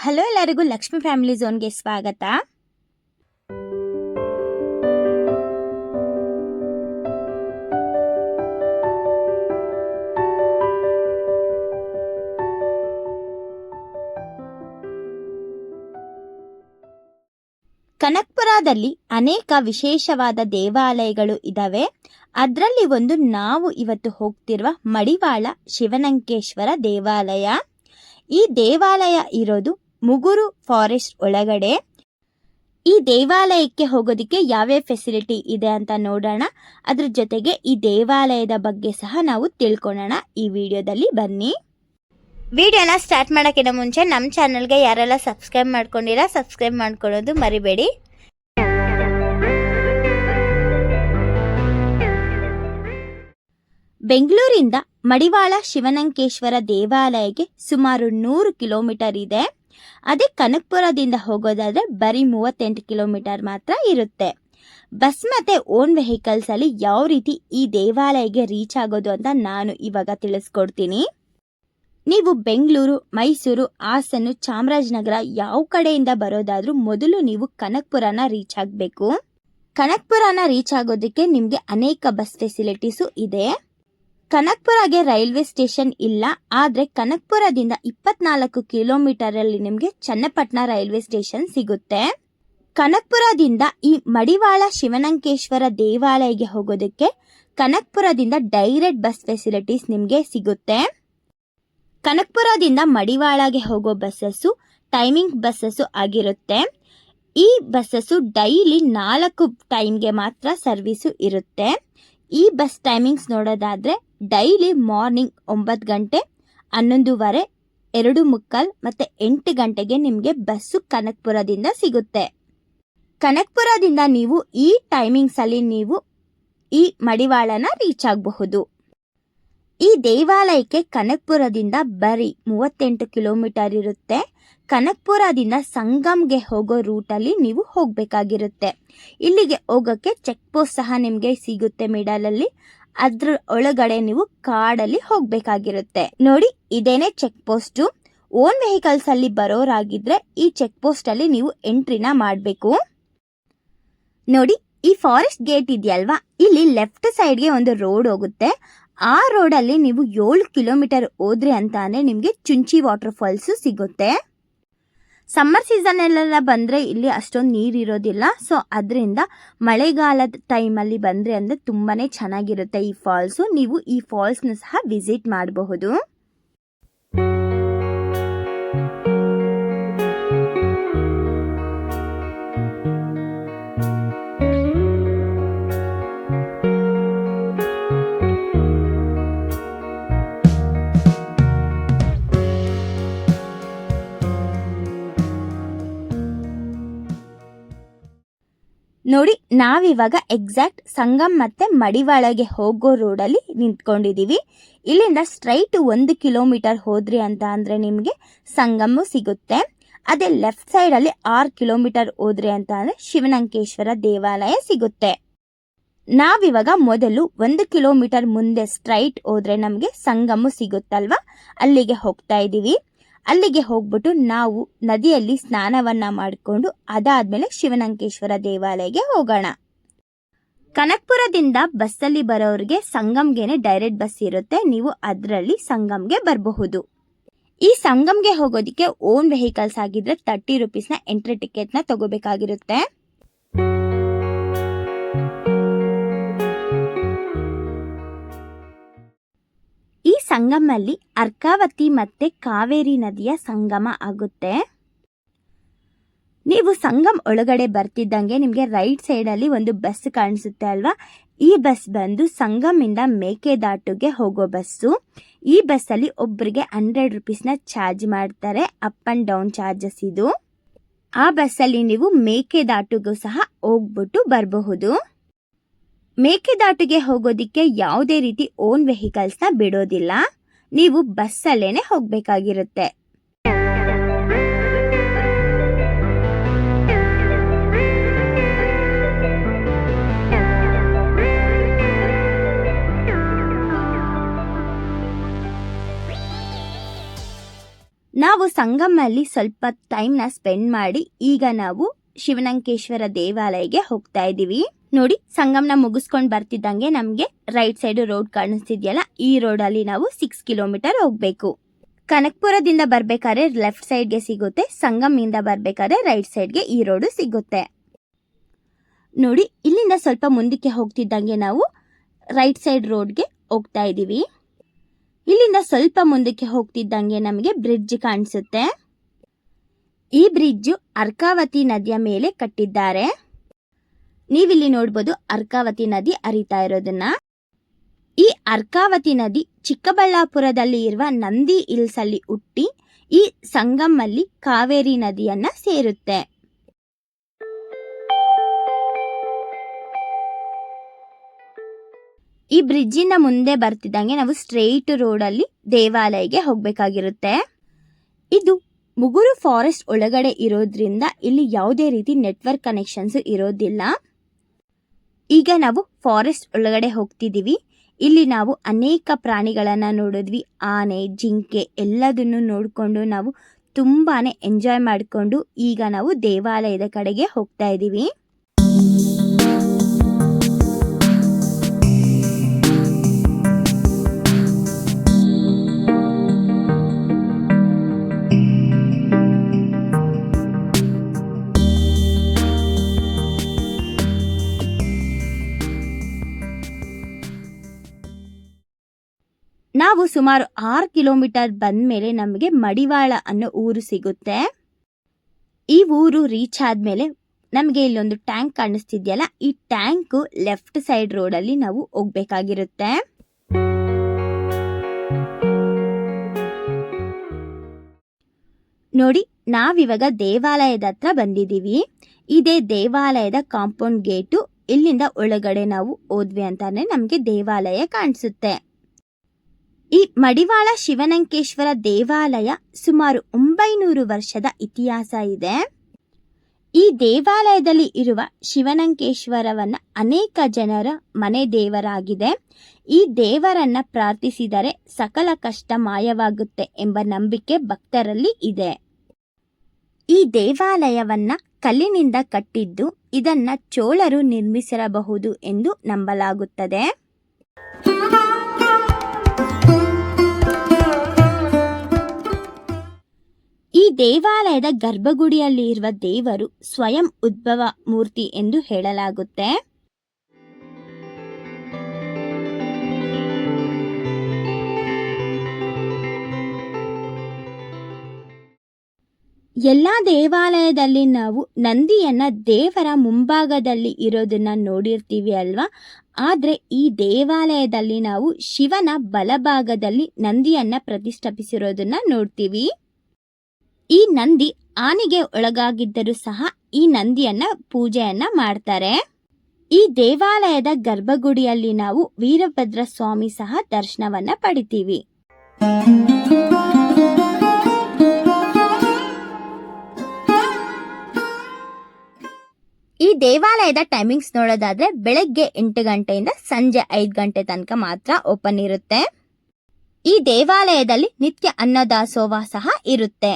Hello ಎಲ್ಲರಿಗೂ Lakshmi family ಝೋನ್ಗೆ ಸ್ವಾಗತ. ಕನಕಪುರದಲ್ಲಿ ಅನೇಕ ವಿಶೇಷವಾದ ದೇವಾಲಯಗಳು ಇದ್ದಾವೆ. ಅದರಲ್ಲಿ ಒಂದು ನಾವು ಇವತ್ತು ಹೋಗ್ತಿರುವ ಮಡಿವಾಳ ಶಿವನಂಕೇಶ್ವರ ದೇವಾಲಯ. ಈ ದೇವಾಲಯ ಇರೋದು ಮುಗುರು ಫಾರೆಸ್ಟ್ ಒಳಗಡೆ. ಈ ದೇವಾಲಯಕ್ಕೆ ಹೋಗೋದಕ್ಕೆ ಯಾವ್ಯಾವ ಫೆಸಿಲಿಟಿ ಇದೆ ಅಂತ ನೋಡೋಣ. ಅದ್ರ ಜೊತೆಗೆ ಈ ದೇವಾಲಯದ ಬಗ್ಗೆ ಸಹ ನಾವು ತಿಳ್ಕೊಳ್ಳೋಣ. ಈ ವಿಡಿಯೋದಲ್ಲಿ ಬನ್ನಿ. ವಿಡಿಯೋನ ಸ್ಟಾರ್ಟ್ ಮಾಡೋಕ್ಕಿಂತ ಮುಂಚೆ ನಮ್ಮ ಚಾನಲ್ಗೆ ಯಾರೆಲ್ಲ ಸಬ್ಸ್ಕ್ರೈಬ್ ಮಾಡ್ಕೊಂಡಿರಾ ಸಬ್ಸ್ಕ್ರೈಬ್ ಮಾಡ್ಕೊಳ್ಳೋದು ಮರಿಬೇಡಿ. ಬೆಂಗಳೂರಿಂದ ಮಡಿವಾಳ ಶಿವನಂಕೇಶ್ವರ ದೇವಾಲಯಕ್ಕೆ ಸುಮಾರು 100 ಕಿಲೋಮೀಟರ್ ಇದೆ. ಅದೇ ಕನಕಪುರದಿಂದ ಹೋಗೋದಾದ್ರೆ ಬರೀ 38 ಕಿಲೋಮೀಟರ್ ಮಾತ್ರ ಇರುತ್ತೆ. ಬಸ್ ಮತ್ತೆ ಓನ್ ವೆಹಿಕಲ್ಸ್ ಅಲ್ಲಿ ಯಾವ ರೀತಿ ಈ ದೇವಾಲಯಕ್ಕೆ ರೀಚ್ ಆಗೋದು ಅಂತ ನಾನು ಇವಾಗ ತಿಳಿಸ್ಕೊಡ್ತೀನಿ. ನೀವು ಬೆಂಗಳೂರು, ಮೈಸೂರು, ಹಾಸನ, ಚಾಮರಾಜನಗರ ಯಾವ ಕಡೆಯಿಂದ ಬರೋದಾದ್ರೂ ಮೊದಲು ನೀವು ಕನಕಪುರನ ರೀಚ್ ಆಗಬೇಕು. ಕನಕಪುರನ ರೀಚ್ ಆಗೋದಕ್ಕೆ ನಿಮಗೆ ಅನೇಕ ಬಸ್ ಫೆಸಿಲಿಟೀಸು ಇದೆ. ಕನಕಪುರಗೆ ರೈಲ್ವೆ ಸ್ಟೇಷನ್ ಇಲ್ಲ, ಆದರೆ ಕನಕಪುರದಿಂದ 24 ಕಿಲೋಮೀಟರ್ ಅಲ್ಲಿ ನಿಮಗೆ ಚನ್ನಪಟ್ಟಣ ರೈಲ್ವೆ ಸ್ಟೇಷನ್ ಸಿಗುತ್ತೆ. ಕನಕಪುರದಿಂದ ಈ ಮಡಿವಾಳ ಶಿವನಂಕೇಶ್ವರ ದೇವಾಲಯಕ್ಕೆ ಹೋಗೋದಕ್ಕೆ ಕನಕಪುರದಿಂದ ಡೈರೆಕ್ಟ್ ಬಸ್ ಫೆಸಿಲಿಟೀಸ್ ನಿಮಗೆ ಸಿಗುತ್ತೆ. ಕನಕಪುರದಿಂದ ಮಡಿವಾಳಗೆ ಹೋಗೋ ಬಸ್ಸಸ್ಸು ಟೈಮಿಂಗ್ ಬಸ್ಸಸ್ಸು ಆಗಿರುತ್ತೆ. ಈ ಬಸ್ಸಸ್ಸು ಡೈಲಿ 4 ಟೈಮ್ಗೆ ಮಾತ್ರ ಸರ್ವಿಸು ಇರುತ್ತೆ. ಈ ಬಸ್ ಟೈಮಿಂಗ್ಸ್ ನೋಡೋದಾದ್ರೆ ಡೈಲಿ ಮಾರ್ನಿಂಗ್ 9 ಗಂಟೆ, 11:15, 2:45 ಮತ್ತೆ 8 ಗಂಟೆಗೆ ನಿಮಗೆ ಬಸ್ಸು ಕನಕಪುರದಿಂದ ಸಿಗುತ್ತೆ. ಕನಕಪುರದಿಂದ ನೀವು ಈ ಟೈಮಿಂಗ್ಸ್ ಅಲ್ಲಿ ನೀವು ಈ ಮಡಿವಾಳನ ರೀಚ್ ಆಗಬಹುದು. ಈ ದೇವಾಲಯಕ್ಕೆ ಕನಕಪುರದಿಂದ ಬರೀ 38 ಕಿಲೋಮೀಟರ್ ಇರುತ್ತೆ. ಕನಕಪುರದಿಂದ ಸಂಗಮ್ಗೆ ಹೋಗೋ ರೂಟಲ್ಲಿ ನೀವು ಹೋಗಬೇಕಾಗಿರುತ್ತೆ. ಇಲ್ಲಿಗೆ ಹೋಗೋಕ್ಕೆ ಚೆಕ್ ಪೋಸ್ಟ್ ಸಹ ನಿಮಗೆ ಸಿಗುತ್ತೆ ಮಿಡಲಲ್ಲಿ. ಅದ್ರ ಒಳಗಡೆ ನೀವು ಕಾಡಲ್ಲಿ ಹೋಗಬೇಕಾಗಿರುತ್ತೆ. ನೋಡಿ, ಇದೇನೆ ಚೆಕ್ ಪೋಸ್ಟು. ಓನ್ ವೆಹಿಕಲ್ಸ್ ಅಲ್ಲಿ ಬರೋರಾಗಿದ್ರೆ ಈ ಚೆಕ್ ಪೋಸ್ಟ್ ಅಲ್ಲಿ ನೀವು ಎಂಟ್ರಿನ ಮಾಡಬೇಕು. ನೋಡಿ, ಈ ಫಾರೆಸ್ಟ್ ಗೇಟ್ ಇದೆಯಲ್ವಾ, ಇಲ್ಲಿ ಲೆಫ್ಟ್ ಸೈಡ್ಗೆ ಒಂದು ರೋಡ್ ಹೋಗುತ್ತೆ. ಆ ರೋಡಲ್ಲಿ ನೀವು 7 ಕಿಲೋಮೀಟರ್ ಹೋದ್ರಿ ಅಂತ ಅಂದ್ರೆ ನಿಮಗೆ ಚುಂಚಿ ವಾಟರ್ ಫಾಲ್ಸ್ ಸಿಗುತ್ತೆ. ಸಮ್ಮರ್ ಸೀಸನ್ ಎಲ್ಲ ಬಂದರೆ ಇಲ್ಲಿ ಅಷ್ಟೊಂದು ನೀರು ಇರೋದಿಲ್ಲ. ಸೊ ಅದರಿಂದ ಮಳೆಗಾಲದ ಟೈಮಲ್ಲಿ ಬಂದರೆ ಅಂದರೆ ತುಂಬಾ ಚೆನ್ನಾಗಿರುತ್ತೆ ಈ ಫಾಲ್ಸು. ನೀವು ಈ ಫಾಲ್ಸ್ನ ಸಹ ವಿಸಿಟ್ ಮಾಡಬಹುದು. ನೋಡಿ, ನಾವಿವಾಗ ಎಕ್ಸಾಕ್ಟ್ ಸಂಗಮ್ ಮತ್ತೆ ಮಡಿವಾಳಗೆ ಹೋಗೋ ರೋಡಲ್ಲಿ ನಿಂತ್ಕೊಂಡಿದ್ದೀವಿ. ಇಲ್ಲಿಂದ ಸ್ಟ್ರೈಟ್ 1 ಕಿಲೋಮೀಟರ್ ಹೋದ್ರಿ ಅಂತ ಅಂದ್ರೆ ನಿಮಗೆ ಸಂಗಮು ಸಿಗುತ್ತೆ. ಅದೇ ಲೆಫ್ಟ್ ಸೈಡ್ ಅಲ್ಲಿ 6 ಕಿಲೋಮೀಟರ್ ಹೋದ್ರಿ ಅಂತ ಅಂದ್ರೆ ಶಿವನಂಕೇಶ್ವರ ದೇವಾಲಯ ಸಿಗುತ್ತೆ. ನಾವಿವಾಗ ಮೊದಲು 1 ಕಿಲೋಮೀಟರ್ ಮುಂದೆ ಸ್ಟ್ರೈಟ್ ಹೋದ್ರೆ ನಮಗೆ ಸಂಗಮು ಸಿಗುತ್ತಲ್ವಾ, ಅಲ್ಲಿಗೆ ಹೋಗ್ತಾ ಇದ್ದೀವಿ. ಅಲ್ಲಿಗೆ ಹೋಗ್ಬಿಟ್ಟು ನಾವು ನದಿಯಲ್ಲಿ ಸ್ನಾನವನ್ನ ಮಾಡಿಕೊಂಡು ಅದಾದ್ಮೇಲೆ ಶಿವನಂಕೇಶ್ವರ ದೇವಾಲಯಕ್ಕೆ ಹೋಗೋಣ. ಕನಕಪುರದಿಂದ ಬಸ್ಸಲ್ಲಿ ಬರೋರಿಗೆ ಸಂಗಮ್ಗೆನೆ ಡೈರೆಕ್ಟ್ ಬಸ್ ಇರುತ್ತೆ. ನೀವು ಅದರಲ್ಲಿ ಸಂಗಮ್ಗೆ ಬರಬಹುದು. ಈ ಸಂಗಮ್ಗೆ ಹೋಗೋದಕ್ಕೆ ಓನ್ ವೆಹಿಕಲ್ಸ್ ಆಗಿದ್ರೆ 30 ರುಪೀಸ್ನ ಎಂಟ್ರಿ ಟಿಕೆಟ್ನ ತಗೋಬೇಕಾಗಿರುತ್ತೆ. ಈ ಸಂಗಮಲ್ಲಿ ಅರ್ಕಾವತಿ ಮತ್ತೆ ಕಾವೇರಿ ನದಿಯ ಸಂಗಮ ಆಗುತ್ತೆ. ನೀವು ಸಂಗಮ್ ಒಳಗಡೆ ಬರ್ತಿದ್ದಂಗೆ ನಿಮಗೆ ರೈಟ್ ಸೈಡ್ ಅಲ್ಲಿ ಒಂದು ಬಸ್ ಕಾಣಿಸುತ್ತೆ ಅಲ್ವಾ, ಈ ಬಸ್ ಬಂದು ಸಂಗಮಿಂದ ಮೇಕೆದಾಟುಗೆ ಹೋಗೋ ಬಸ್ಸು. ಈ ಬಸ್ಸಲ್ಲಿ ಒಬ್ಬರಿಗೆ 100 ರುಪೀಸ್ನ ಚಾರ್ಜ್ ಮಾಡ್ತಾರೆ. ಅಪ್ ಅಂಡ್ ಡೌನ್ ಚಾರ್ಜಸ್ ಇದು. ಆ ಬಸ್ಸಲ್ಲಿ ನೀವು ಮೇಕೆದಾಟುಗೂ ಸಹ ಹೋಗ್ಬಿಟ್ಟು ಬರಬಹುದು. ಮೇಕೆದಾಟುಗೆ ಹೋಗೋದಿಕ್ಕೆ ಯಾವುದೇ ರೀತಿ ಓನ್ ವೆಹಿಕಲ್ಸ್ನ ಬಿಡೋದಿಲ್ಲ. ನೀವು ಬಸ್ಸಲ್ಲೇನೆ ಹೋಗಬೇಕಾಗಿರುತ್ತೆ. ನಾವು ನಾವು ಸಂಗಮಲ್ಲಿ ಸ್ವಲ್ಪ ಟೈಮ್ನ ಸ್ಪೆಂಡ್ ಮಾಡಿ ಈಗ ನಾವು ಶಿವನಂಕೇಶ್ವರ ದೇವಾಲಯಕ್ಕೆ ಹೋಗ್ತಾ ಇದ್ದೀವಿ. ನೋಡಿ, ಸಂಗಮನ ಮುಗಿಸ್ಕೊಂಡು ಬರ್ತಿದ್ದಂಗೆ ನಮಗೆ ರೈಟ್ ಸೈಡ್ ರೋಡ್ ಕಾಣಿಸ್ತಿದ್ಯಲ್ಲ, ಈ ರೋಡಲ್ಲಿ ನಾವು 6 ಕಿಲೋಮೀಟರ್ ಹೋಗ್ಬೇಕು. ಕನಕಪುರದಿಂದ ಬರ್ಬೇಕಾದ್ರೆ ಲೆಫ್ಟ್ ಸೈಡ್ಗೆ ಸಿಗುತ್ತೆ, ಸಂಗಮಿಂದ ಬರ್ಬೇಕಾದ್ರೆ ರೈಟ್ ಸೈಡ್ಗೆ ಈ ರೋಡು ಸಿಗುತ್ತೆ. ನೋಡಿ, ಇಲ್ಲಿಂದ ಸ್ವಲ್ಪ ಮುಂದಕ್ಕೆ ಹೋಗ್ತಿದ್ದಂಗೆ ನಾವು ರೈಟ್ ಸೈಡ್ ರೋಡ್ಗೆ ಹೋಗ್ತಾ ಇದ್ದೀವಿ. ಇಲ್ಲಿಂದ ಸ್ವಲ್ಪ ಮುಂದಕ್ಕೆ ಹೋಗ್ತಿದ್ದಂಗೆ ನಮಗೆ ಬ್ರಿಡ್ಜ್ ಕಾಣಿಸುತ್ತೆ. ಈ ಬ್ರಿಡ್ಜ್ ಅರ್ಕಾವತಿ ನದಿಯ ಮೇಲೆ ಕಟ್ಟಿದ್ದಾರೆ. ನೀವಿಲ್ಲಿ ನೋಡ್ಬೋದು ಅರ್ಕಾವತಿ ನದಿ ಹರಿತಾ ಇರೋದನ್ನ. ಈ ಅರ್ಕಾವತಿ ನದಿ ಚಿಕ್ಕಬಳ್ಳಾಪುರದಲ್ಲಿ ಇರುವ ನಂದಿ ಹಿಲ್ಸ್ ಅಲ್ಲಿ ಹುಟ್ಟಿ ಈ ಸಂಗಮಲ್ಲಿ ಕಾವೇರಿ ನದಿಯನ್ನ ಸೇರುತ್ತೆ. ಈ ಬ್ರಿಡ್ಜಿಂದ ಮುಂದೆ ಬರ್ತಿದ್ದಂಗೆ ನಾವು ಸ್ಟ್ರೈಟ್ ರೋಡಲ್ಲಿ ದೇವಾಲಯಕ್ಕೆ ಹೋಗ್ಬೇಕಾಗಿರುತ್ತೆ. ಇದು ಮುಗುರು ಫಾರೆಸ್ಟ್ ಒಳಗಡೆ ಇರೋದ್ರಿಂದ ಇಲ್ಲಿ ಯಾವುದೇ ರೀತಿ ನೆಟ್ವರ್ಕ್ ಕನೆಕ್ಷನ್ಸ್ ಇರೋದಿಲ್ಲ. ಈಗ ನಾವು ಫಾರೆಸ್ಟ್ ಒಳಗಡೆ ಹೋಗ್ತಿದ್ದೀವಿ. ಇಲ್ಲಿ ನಾವು ಅನೇಕ ಪ್ರಾಣಿಗಳನ್ನು ನೋಡಿದ್ವಿ. ಆನೆ, ಜಿಂಕೆ ಎಲ್ಲದನ್ನು ನೋಡಿಕೊಂಡು ನಾವು ತುಂಬಾನೇ ಎಂಜಾಯ್ ಮಾಡಿಕೊಂಡು ಈಗ ನಾವು ದೇವಾಲಯದ ಕಡೆಗೆ ಹೋಗ್ತಾ ಇದ್ದೀವಿ. ನಾವು ಸುಮಾರು 6 ಕಿಲೋಮೀಟರ್ ಬಂದ್ಮೇಲೆ ನಮಗೆ ಮಡಿವಾಳ ಅನ್ನೋ ಊರು ಸಿಗುತ್ತೆ. ಈ ಊರು ರೀಚ್ ಆದ್ಮೇಲೆ ನಮಗೆ ಇಲ್ಲೊಂದು ಟ್ಯಾಂಕ್ ಕಾಣಿಸ್ತಿದ್ಯಲ್ಲ, ಈ ಟ್ಯಾಂಕ್ ಲೆಫ್ಟ್ ಸೈಡ್ ರೋಡಲ್ಲಿ ನಾವು ಹೋಗ್ಬೇಕಾಗಿರುತ್ತೆ. ನೋಡಿ, ನಾವಿವಾಗ ದೇವಾಲಯದ ಹತ್ರ ಬಂದಿದ್ದೀವಿ. ಇದೇ ದೇವಾಲಯದ ಕಾಂಪೌಂಡ್ ಗೇಟು. ಇಲ್ಲಿಂದ ಒಳಗಡೆ ನಾವು ಹೋದ್ವಿ ಅಂತಾನೆ ನಮಗೆ ದೇವಾಲಯ ಕಾಣಿಸುತ್ತೆ. ಈ ಮಡಿವಾಳ ಶಿವನಂಕೇಶ್ವರ ದೇವಾಲಯ ಸುಮಾರು 900 ವರ್ಷದ ಇತಿಹಾಸ ಇದೆ. ಈ ದೇವಾಲಯದಲ್ಲಿ ಇರುವ ಶಿವನಂಕೇಶ್ವರವನ್ನ ಅನೇಕ ಜನರ ಮನೆ ದೇವರಾಗಿದೆ. ಈ ದೇವರನ್ನ ಪ್ರಾರ್ಥಿಸಿದರೆ ಸಕಲ ಕಷ್ಟ ಮಾಯವಾಗುತ್ತೆ ಎಂಬ ನಂಬಿಕೆ ಭಕ್ತರಲ್ಲಿ ಇದೆ. ಈ ದೇವಾಲಯವನ್ನ ಕಲ್ಲಿನಿಂದ ಕಟ್ಟಿದ್ದು, ಇದನ್ನ ಚೋಳರು ನಿರ್ಮಿಸಿರಬಹುದು ಎಂದು ನಂಬಲಾಗುತ್ತದೆ. ಈ ದೇವಾಲಯದ ಗರ್ಭಗುಡಿಯಲ್ಲಿ ಇರುವ ದೇವರು ಸ್ವಯಂ ಉದ್ಭವ ಮೂರ್ತಿ ಎಂದು ಹೇಳಲಾಗುತ್ತೆ. ಎಲ್ಲಾ ದೇವಾಲಯದಲ್ಲಿ ನಾವು ನಂದಿಯನ್ನ ದೇವರ ಮುಂಭಾಗದಲ್ಲಿ ಇರೋದನ್ನ ನೋಡಿರ್ತೀವಿ ಅಲ್ವಾ. ಆದ್ರೆ ಈ ದೇವಾಲಯದಲ್ಲಿ ನಾವು ಶಿವನ ಬಲಭಾಗದಲ್ಲಿ ನಂದಿಯನ್ನ ಪ್ರತಿಷ್ಠಾಪಿಸಿರೋದನ್ನ ನೋಡ್ತೀವಿ. ಈ ನಂದಿ ಆನೆಗೆ ಒಳಗಾಗಿದ್ದರೂ ಸಹ ಈ ನಂದಿಯನ್ನ ಪೂಜೆಯನ್ನ ಮಾಡ್ತಾರೆ. ಈ ದೇವಾಲಯದ ಗರ್ಭಗುಡಿಯಲ್ಲಿ ನಾವು ವೀರಭದ್ರ ಸ್ವಾಮಿ ಸಹ ದರ್ಶನವನ್ನ ಪಡಿತೀವಿ. ಈ ದೇವಾಲಯದ ಟೈಮಿಂಗ್ಸ್ ನೋಡೋದಾದ್ರೆ ಬೆಳಗ್ಗೆ 8 ಗಂಟೆಯಿಂದ ಸಂಜೆ 5 ಗಂಟೆ ತನಕ ಮಾತ್ರ ಓಪನ್ ಇರುತ್ತೆ. ಈ ದೇವಾಲಯದಲ್ಲಿ ನಿತ್ಯ ಅನ್ನದಾಸೋಹ ಸಹ ಇರುತ್ತೆ.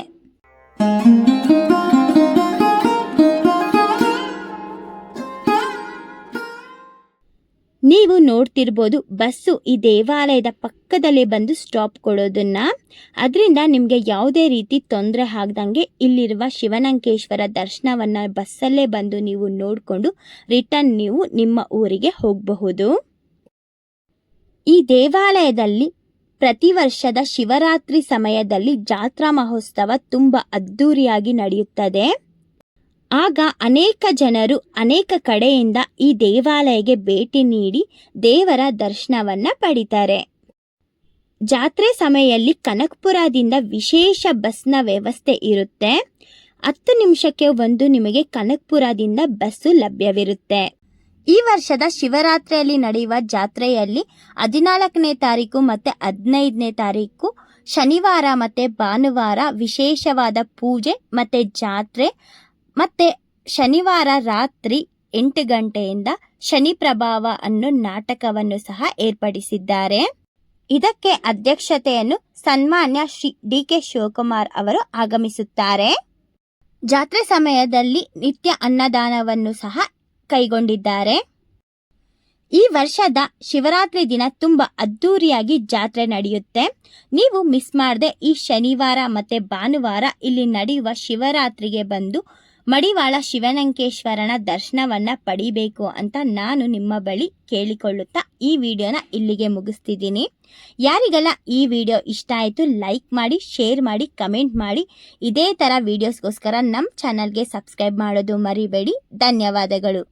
ನೀವು ನೋಡ್ತಿರ್ಬೋದು ಬಸ್ಸು ಈ ದೇವಾಲಯದ ಪಕ್ಕದಲ್ಲಿ ಬಂದು ಸ್ಟಾಪ್ ಕೊಡೋದನ್ನ. ಅದರಿಂದ ನಿಮಗೆ ಯಾವುದೇ ರೀತಿ ತೊಂದರೆ ಆಗದಂಗೆ ಇಲ್ಲಿರುವ ಶಿವನಂಕೇಶ್ವರ ದರ್ಶನವನ್ನ ಬಸ್ಸಲ್ಲೇ ಬಂದು ನೀವು ನೋಡಿಕೊಂಡು ರಿಟರ್ನ್ ನೀವು ನಿಮ್ಮ ಊರಿಗೆ ಹೋಗಬಹುದು. ಈ ದೇವಾಲಯದಲ್ಲಿ ಪ್ರತಿ ವರ್ಷದ ಶಿವರಾತ್ರಿ ಸಮಯದಲ್ಲಿ ಜಾತ್ರಾ ಮಹೋತ್ಸವ ತುಂಬಾ ಅದ್ದೂರಿಯಾಗಿ ನಡೆಯುತ್ತದೆ. ಆಗ ಅನೇಕ ಜನರು ಅನೇಕ ಕಡೆಯಿಂದ ಈ ದೇವಾಲಯಕ್ಕೆ ಭೇಟಿ ನೀಡಿ ದೇವರ ದರ್ಶನವನ್ನ ಪಡಿತಾರೆ. ಜಾತ್ರೆ ಸಮಯದಲ್ಲಿ ಕನಕಪುರದಿಂದ ವಿಶೇಷ ಬಸ್ನ ವ್ಯವಸ್ಥೆ ಇರುತ್ತೆ. 10 ನಿಮಿಷಕ್ಕೆ ಒಂದು ನಿಮಗೆ ಕನಕಪುರದಿಂದ ಬಸ್ಸು ಲಭ್ಯವಿರುತ್ತೆ. ಈ ವರ್ಷದ ಶಿವರಾತ್ರಿಯಲ್ಲಿ ನಡೆಯುವ ಜಾತ್ರೆಯಲ್ಲಿ 14ನೇ ತಾರೀಕು ಮತ್ತೆ 15ನೇ ತಾರೀಕು ಶನಿವಾರ ಮತ್ತೆ ಭಾನುವಾರ ವಿಶೇಷವಾದ ಪೂಜೆ ಮತ್ತೆ ಜಾತ್ರೆ, ಮತ್ತೆ ಶನಿವಾರ ರಾತ್ರಿ 8 ಗಂಟೆಯಿಂದ ಶನಿ ಪ್ರಭಾವ ಅನ್ನೋ ನಾಟಕವನ್ನು ಸಹ ಏರ್ಪಡಿಸಿದ್ದಾರೆ. ಇದಕ್ಕೆ ಅಧ್ಯಕ್ಷತೆಯನ್ನು ಸನ್ಮಾನ್ಯ ಶ್ರೀ ಡಿ.ಕೆ. ಶಿವಕುಮಾರ್ ಅವರು ಆಗಮಿಸುತ್ತಾರೆ. ಜಾತ್ರೆ ಸಮಯದಲ್ಲಿ ನಿತ್ಯ ಅನ್ನದಾನವನ್ನು ಸಹ ಕೈಗೊಂಡಿದ್ದಾರೆ. ಈ ವರ್ಷದ ಶಿವರಾತ್ರಿ ದಿನ ತುಂಬ ಅದ್ಧೂರಿಯಾಗಿ ಜಾತ್ರೆ ನಡೆಯುತ್ತೆ. ನೀವು ಮಿಸ್ ಮಾಡದೆ ಈ ಶನಿವಾರ ಮತ್ತು ಭಾನುವಾರ ಇಲ್ಲಿ ನಡೆಯುವ ಶಿವರಾತ್ರಿಗೆ ಬಂದು ಮಡಿವಾಳ ಶಿವನಂಕೇಶ್ವರನ ದರ್ಶನವನ್ನು ಪಡಿಬೇಕು ಅಂತ ನಾನು ನಿಮ್ಮ ಬಳಿ ಕೇಳಿಕೊಳ್ಳುತ್ತಾ ಈ ವಿಡಿಯೋನ ಇಲ್ಲಿಗೆ ಮುಗಿಸ್ತಿದ್ದೀನಿ. ಯಾರಿಗೆಲ್ಲ ಈ ವಿಡಿಯೋ ಇಷ್ಟ ಆಯಿತು ಲೈಕ್ ಮಾಡಿ, ಶೇರ್ ಮಾಡಿ, ಕಮೆಂಟ್ ಮಾಡಿ. ಇದೇ ಥರ ವಿಡಿಯೋಸ್ಗೋಸ್ಕರ ನಮ್ಮ ಚಾನಲ್ಗೆ ಸಬ್ಸ್ಕ್ರೈಬ್ ಮಾಡೋದು ಮರಿಬೇಡಿ. ಧನ್ಯವಾದಗಳು.